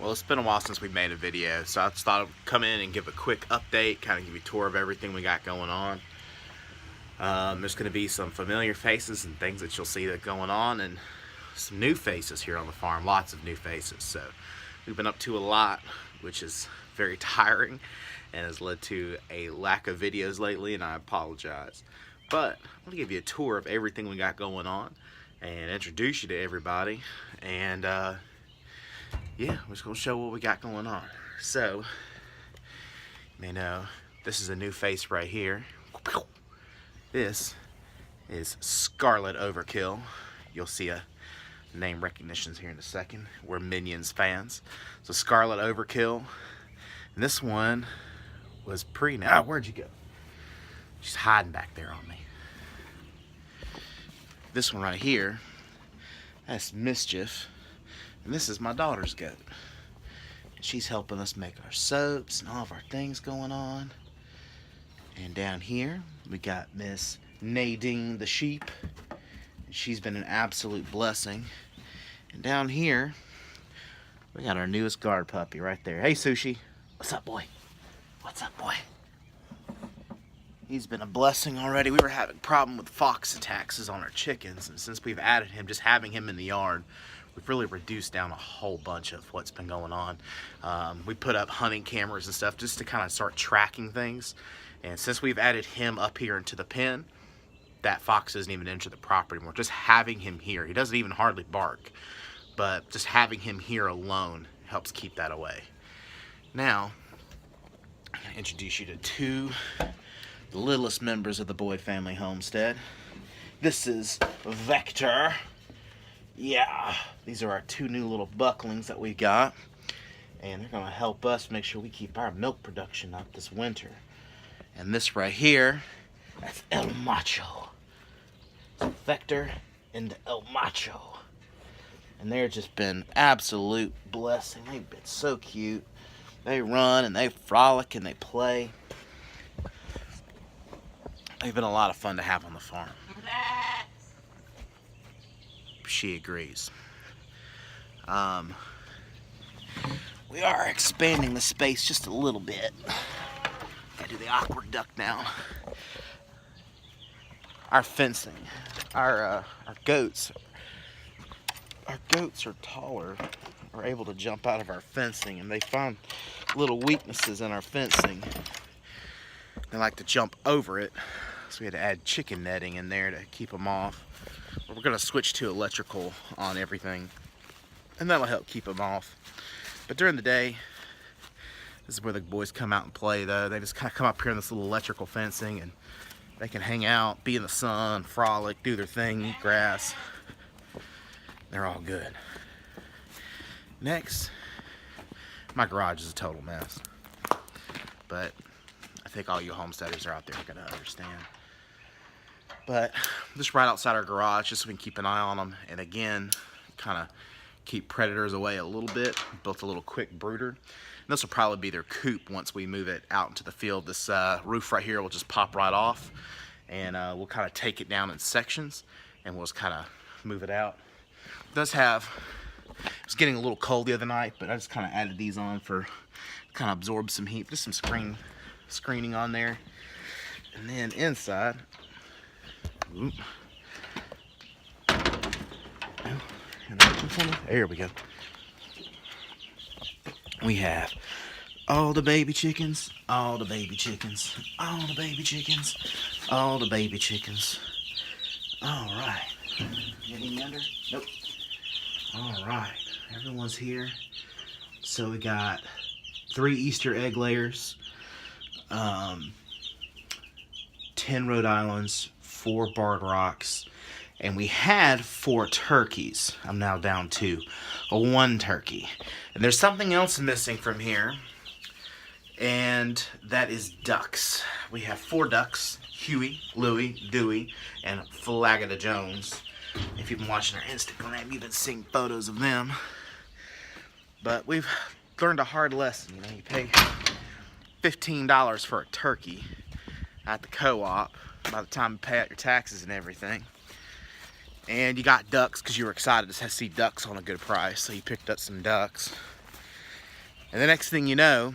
Well, it's been a while since we made a video, so I just thought I'd come in and give a quick update, kind of give you a tour of everything we got going on. There's going to be some familiar faces and things that you'll see that going on, and some new faces here on the farm, lots of new faces. So we've been up to a lot, which is very tiring and has led to a lack of videos lately, and I apologize. But I'm going to give you a tour of everything we got going on and introduce you to everybody, and yeah, we're just gonna show what we got going on. So, you may know, this is a new face right here. This is Scarlet Overkill. You'll see a name recognitions here in a second. We're Minions fans. So Scarlet Overkill. And this one was now. Where'd you go? She's hiding back there on me. This one right here, that's Mischief. And this is my daughter's goat. She's helping us make our soaps and all of our things going on. And down here, we got Miss Nadine the sheep. She's been an absolute blessing. And down here, we got our newest guard puppy right there. Hey, Sushi. What's up, boy? What's up, boy? He's been a blessing already. We were having a problem with fox attacks on our chickens. And since we've added him, just having him in the yard, we've really reduced down a whole bunch of what's been going on. We put up hunting cameras and stuff just to kind of start tracking things. And since we've added him up here into the pen, that fox doesn't even enter the property anymore. Just having him here, he doesn't even hardly bark, but just having him here alone helps keep that away. Now, I'm going to introduce you to the littlest members of the Boyd family homestead. This is Vector. Yeah, these are our two new little bucklings that we got, and they're going to help us make sure we keep our milk production up this winter. And this right here, that's El Macho. So Vector and El Macho. And they've just been absolute blessing. They've been so cute. They run and they frolic and they play. They've been a lot of fun to have on the farm. She agrees. We are expanding the space just a little bit. Gotta do the awkward duck now. Our fencing, our goats are taller, are able to jump out of our fencing, and they find little weaknesses in our fencing. They like to jump over it, so we had to add chicken netting in there to keep them off. We're going to switch to electrical on everything, and that'll help keep them off. But during the day, this is where the boys come out and play, though. They just kind of come up here in this little electrical fencing, and they can hang out, be in the sun, frolic, do their thing, eat grass. They're all good. Next, my garage is a total mess, but I think all you homesteaders are out there are going to understand. But just right outside our garage, just so we can keep an eye on them, and again, kind of keep predators away a little bit. Built a little quick brooder. And this will probably be their coop once we move it out into the field. This roof right here will just pop right off, and we'll kind of take it down in sections, and we'll just kind of move it out. It does have, it was getting a little cold the other night, but I just kind of added these on for kind of absorb some heat. Just some screening on there, and then inside. Oop. There we go. We have all the baby chickens, all the baby chickens, all the baby chickens, all the baby chickens. All right. Any under? Nope. All right. Everyone's here. So we got 3 Easter egg layers, 10 Rhode Islands, 4 Barred Rocks, and we had 4 turkeys. I'm now down to 1 turkey. And there's something else missing from here, and that is ducks. We have 4 ducks, Huey, Louie, Dewey, and Flagada Jones. If you've been watching our Instagram, you've been seeing photos of them. But we've learned a hard lesson. You know, you pay $15 for a turkey at the co-op by the time you pay out your taxes and everything. And you got ducks because you were excited to see ducks on a good price, so you picked up some ducks. And the next thing you know,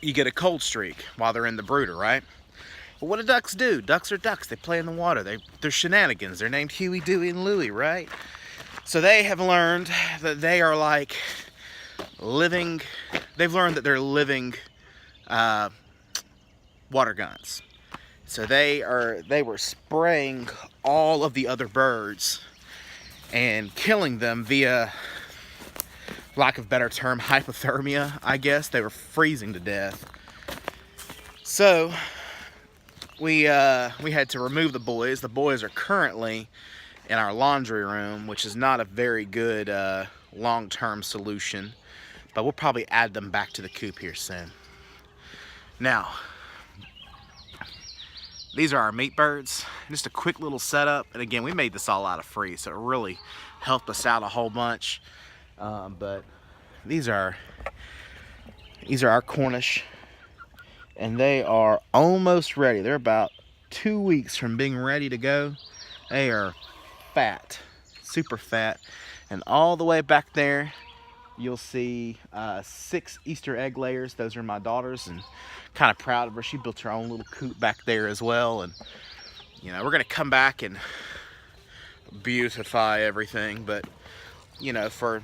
you get a cold streak while they're in the brooder, right? But what do ducks do? Ducks are ducks. They play in the water. They're shenanigans. They're named Huey, Dewey, and Louie, right? So they have learned that they are like living, they've learned that they're living water guns. So they were spraying all of the other birds and killing them via, lack of a better term, hypothermia, I guess. They were freezing to death. So we had to remove the boys. The boys are currently in our laundry room, which is not a very good long-term solution, but we'll probably add them back to the coop here soon. Now, these are our meat birds. Just a quick little setup, and again, we made this all out of free, so it really helped us out a whole bunch. But these are our Cornish, and they are almost ready. They're about 2 weeks from being ready to go. They are fat, super fat, and all the way back there you'll see 6 Easter egg layers. Those are my daughter's, and kind of proud of her. She built her own little coop back there as well. And you know, we're gonna come back and beautify everything, but you know, for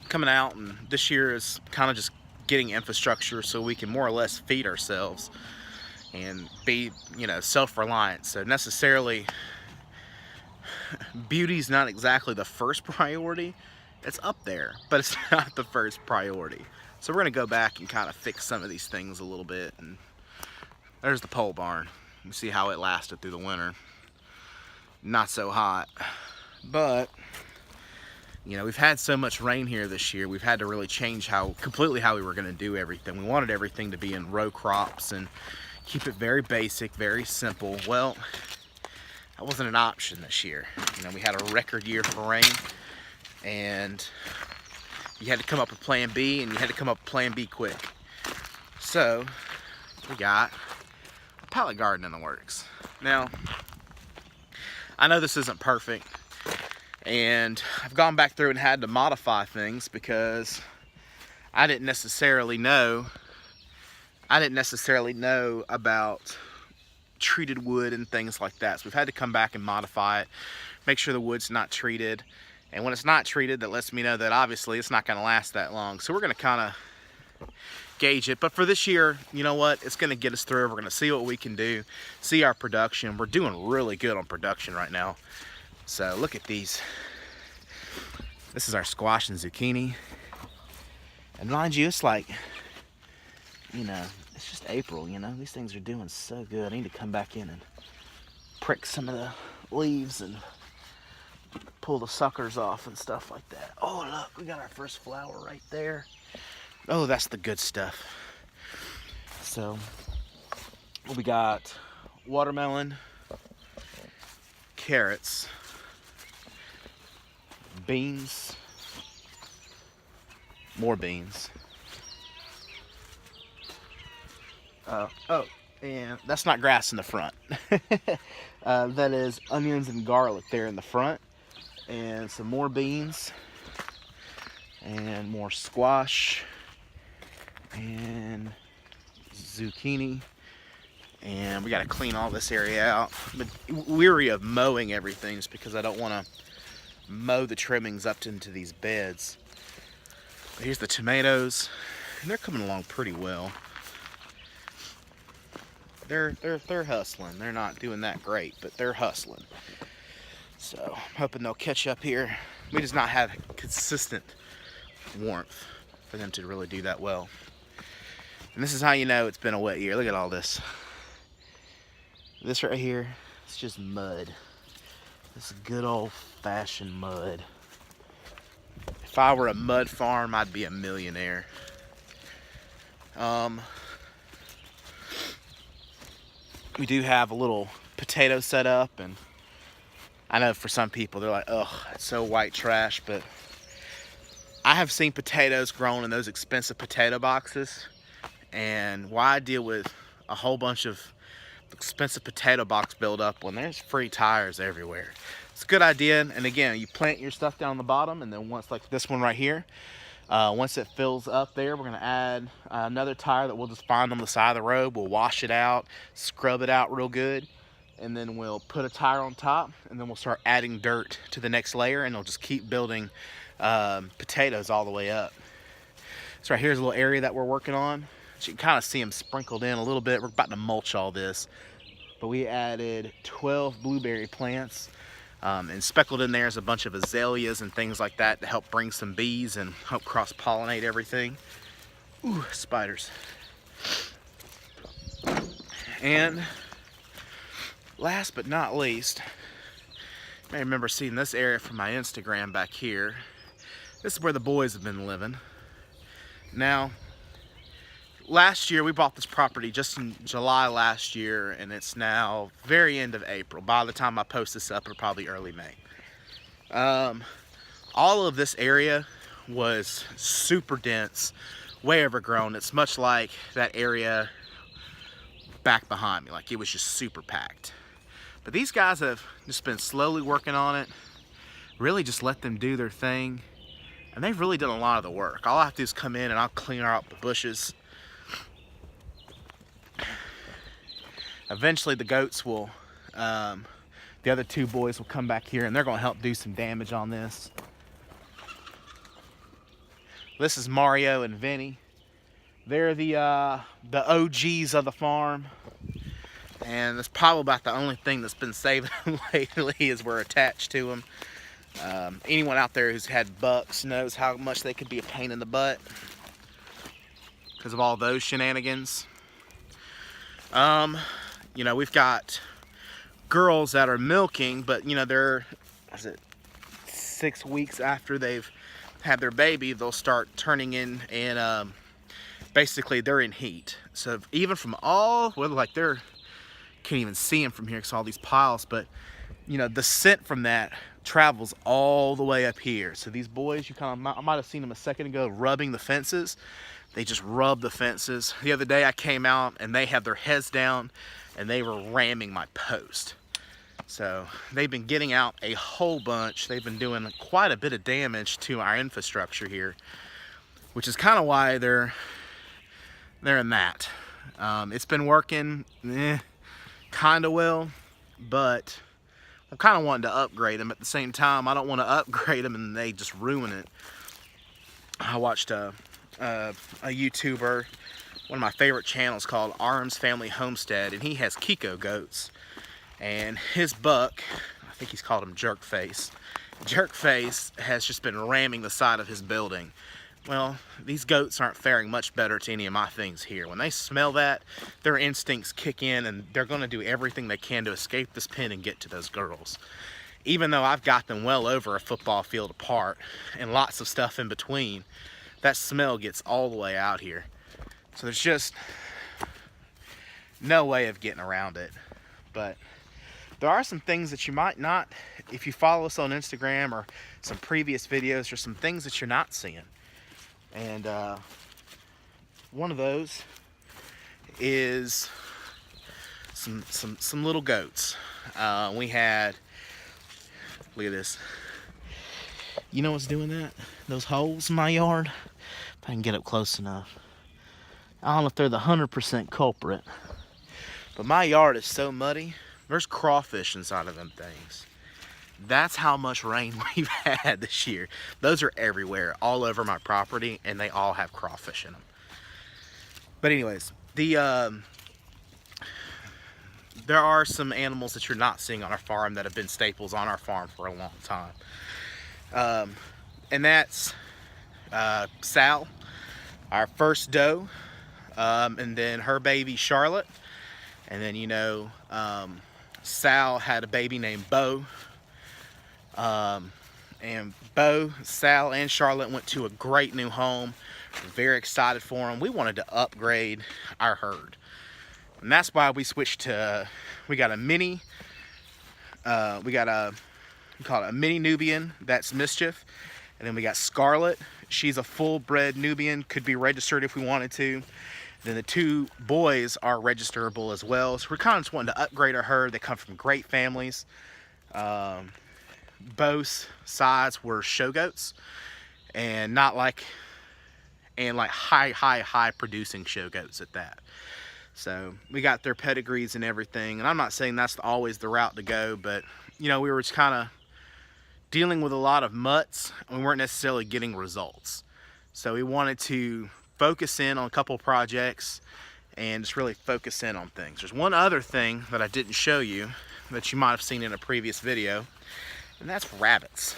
coming out, and this year is kind of just getting infrastructure so we can more or less feed ourselves and be, you know, self-reliant. So necessarily beauty's not exactly the first priority. It's up there, but it's not the first priority. So we're gonna go back and kind of fix some of these things a little bit. And there's the pole barn. You see how it lasted through the winter. Not so hot, but you know, we've had so much rain here this year, we've had to really change completely how we were gonna do everything. We wanted everything to be in row crops and keep it very basic, very simple. Well, that wasn't an option this year. You know, we had a record year for rain, and you had to come up with plan B, and you had to come up with plan B quick. So we got a pallet garden in the works. Now, I know this isn't perfect, and I've gone back through and had to modify things because I didn't necessarily know about treated wood and things like that. So we've had to come back and modify it, make sure the wood's not treated. And when it's not treated, that lets me know that obviously it's not gonna last that long. So we're gonna kind of gauge it. But for this year, you know what? It's gonna get us through. We're gonna see what we can do, see our production. We're doing really good on production right now. So look at these. This is our squash and zucchini. And mind you, it's like, you know, it's just April, you know? These things are doing so good. I need to come back in and prick some of the leaves and pull the suckers off and stuff like that. Oh, look, we got our first flower right there. Oh, that's the good stuff. So, we got watermelon, carrots, beans, more beans. Oh, and that's not grass in the front. That is onions and garlic there in the front. And some more beans. And more squash. And zucchini. And we got to clean all this area out. But weary of mowing everything just because I don't want to mow the trimmings up into these beds. But here's the tomatoes. And they're coming along pretty well. They're hustling. They're not doing that great, but they're hustling. So I'm hoping they'll catch up here. We just not have consistent warmth for them to really do that well. And this is how you know it's been a wet year. Look at all this. This right here, it's just mud. This is good old-fashioned mud. If I were a mud farm, I'd be a millionaire. We do have a little potato set up, and I know for some people they're like, ugh, it's so white trash, but I have seen potatoes grown in those expensive potato boxes, and why deal with a whole bunch of expensive potato box buildup when there's free tires everywhere? it's a good idea. And again, you plant your stuff down the bottom, and then once, like this one right here, once it fills up there, we're gonna add another tire that we'll just find on the side of the road. We'll wash it out, scrub it out real good, and then we'll put a tire on top, and then we'll start adding dirt to the next layer, and it'll just keep building potatoes all the way up. So right here's a little area that we're working on. So you can kind of see them sprinkled in a little bit. We're about to mulch all this, but we added 12 blueberry plants. And speckled in there is a bunch of azaleas and things like that to help bring some bees and help cross-pollinate everything. Ooh, spiders. And last but not least, you may remember seeing this area from my Instagram back here. This is where the boys have been living. Now, last year we bought this property just in July last year, and it's now very end of April. By the time I post this up, it'll probably early May. All of this area was super dense, way overgrown. It's much like that area back behind me, like it was just super packed. But these guys have just been slowly working on it, really just let them do their thing, and they've really done a lot of the work. All I have to do is come in and I'll clean out the bushes. Eventually the goats will, the other two boys will come back here and they're gonna help do some damage on this. This is Mario and Vinny. They're the OGs of the farm. And that's probably about the only thing that's been saving them lately is we're attached to them. Anyone out there who's had bucks knows how much they could be a pain in the butt because of all those shenanigans. You know, we've got girls that are milking, but you know, they're, what is it, 6 weeks after they've had their baby, they'll start turning in, and basically they're in heat. So even from all, well, like they're, can't even see them from here because all these piles, but you know, the scent from that travels all the way up here. So these boys, you kind of, I might have seen them a second ago rubbing the fences. They just rub the fences. The other day I came out and they had their heads down and they were ramming my post. So they've been getting out a whole bunch. They've been doing quite a bit of damage to our infrastructure here, which is kind of why they're in that. It's been working kind of well, but I'm kind of wanting to upgrade them. At the same time, I don't want to upgrade them and they just ruin it. I watched a YouTuber, one of my favorite channels, called Arms Family Homestead, and he has Kiko goats. And his buck, I think he's called him Jerkface. Jerkface has just been ramming the side of his building. Well, these goats aren't faring much better to any of my things here. When they smell that, their instincts kick in and they're going to do everything they can to escape this pen and get to those girls. Even though I've got them well over a football field apart and lots of stuff in between, that smell gets all the way out here. So there's just no way of getting around it. But there are some things that you might not, if you follow us on Instagram or some previous videos, there's some things that you're not seeing. And one of those is some little goats. We had, look at this. You know what's doing that? Those holes in my yard? If I can get up close enough. I don't know if they're the 100% culprit, but my yard is so muddy. There's crawfish inside of them things. That's how much rain we've had this year. Those are everywhere, all over my property, and they all have crawfish in them. But anyways, there are some animals that you're not seeing on our farm that have been staples on our farm for a long time. And that's Sal, our first doe, and then her baby Charlotte. And then, you know, Sal had a baby named Bo. And Bo, Sal, and Charlotte went to a great new home. We're very excited for them. We wanted to upgrade our herd. And that's why we switched to, we got a mini, we call it a mini Nubian, that's Mischief. And then we got Scarlet. She's a full-bred Nubian, could be registered if we wanted to. Then the two boys are registerable as well. So we're kind of just wanting to upgrade our herd. They come from great families. both sides were show goats, and not like, and like high producing show goats at that. So we got their pedigrees and everything, and I'm not saying that's always the route to go, but you know, we were just kind of dealing with a lot of mutts and we weren't necessarily getting results. So we wanted to focus in on a couple projects and just really focus in on things. There's one other thing that I didn't show you that you might have seen in a previous video, and that's rabbits.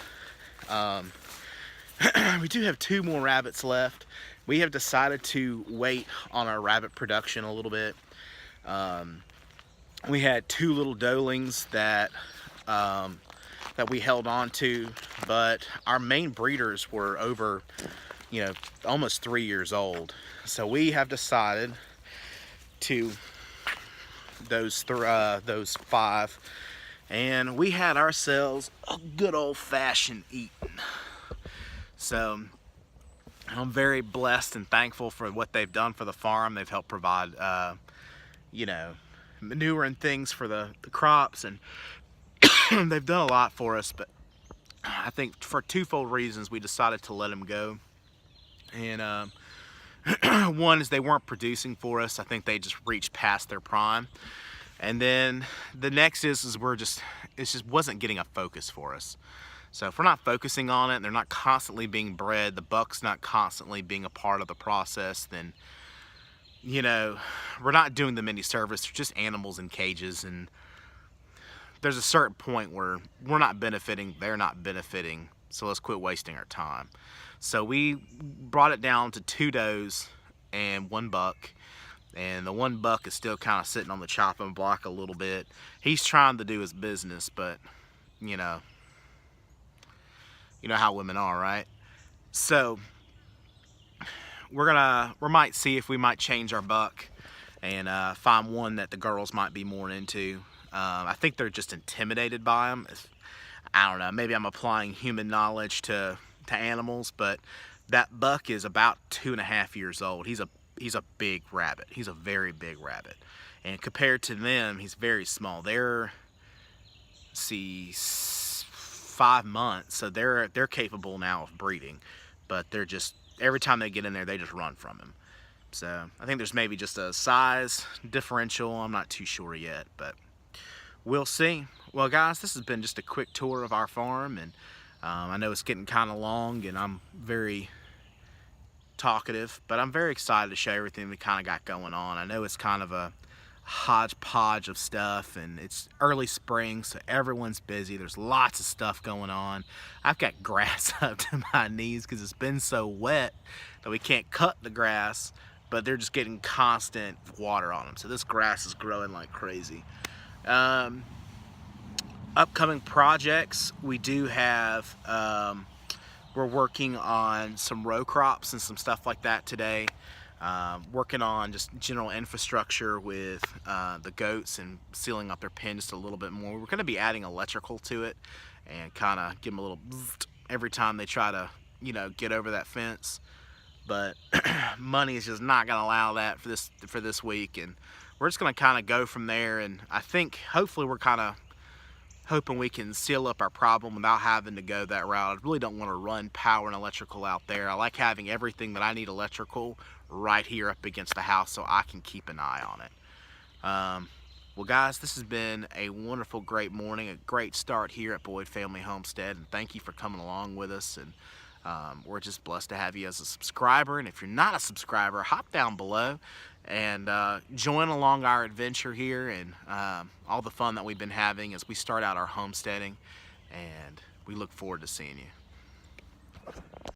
We do have 2 more rabbits left. We have decided to wait on our rabbit production a little bit. We had 2 little doelings that we held on to, but our main breeders were over, you know, almost 3 years old. So we have decided to those 5, and we had ourselves a good old-fashioned eating. So I'm very blessed and thankful for what they've done for the farm. They've helped provide, you know, manure and things for the crops, and they've done a lot for us. But I think for twofold reasons we decided to let them go. And one is they weren't producing for us. I think they just reached past their prime. And then the next is it just wasn't getting a focus for us. So if we're not focusing on it, and they're not constantly being bred, the buck's not constantly being a part of the process, then, you know, we're not doing them any service. They're just animals in cages, and there's a certain point where we're not benefiting, they're not benefiting, so let's quit wasting our time. So we brought it down to 2 does and 1 buck, and the 1 buck is still kind of sitting on the chopping block a little bit. He's trying to do his business, but, you know how women are, right? So we might see if we might change our buck and find one that the girls might be more into. I think they're just intimidated by them. I don't know, maybe I'm applying human knowledge to animals, but that buck is about 2.5 years old. He's a big rabbit. He's a very big rabbit, and compared to them, he's very small. They're 5 months, so they're capable now of breeding, but they're just, every time they get in there, they just run from him. So I think there's maybe just a size differential. I'm not too sure yet, but we'll see. Well, guys, this has been just a quick tour of our farm, and I know it's getting kind of long, and I'm very talkative, but I'm very excited to show everything we kind of got going on. I know it's kind of a hodgepodge of stuff, and it's early spring, so everyone's busy. There's lots of stuff going on. I've got grass up to my knees because it's been so wet that we can't cut the grass, but they're just getting constant water on them, so this grass is growing like crazy. Upcoming projects, we do have, we're working on some row crops and some stuff like that today. Working on just general infrastructure with the goats and sealing up their pen just a little bit more. We're going to be adding electrical to it and kind of give them a little bzzzt every time they try to, you know, get over that fence. But money is just not going to allow that for this week, and we're just going to kind of go from there. And I think hopefully we're kind of hoping we can seal up our problem without having to go that route. I really don't want to run power and electrical out there. I like having everything that I need electrical right here up against the house so I can keep an eye on it. Well, guys, this has been a wonderful, great morning, a great start here at Boyd Family Homestead, and thank you for coming along with us. And we're just blessed to have you as a subscriber. And if you're not a subscriber, hop down below and join along our adventure here and all the fun that we've been having as we start out our homesteading. And we look forward to seeing you.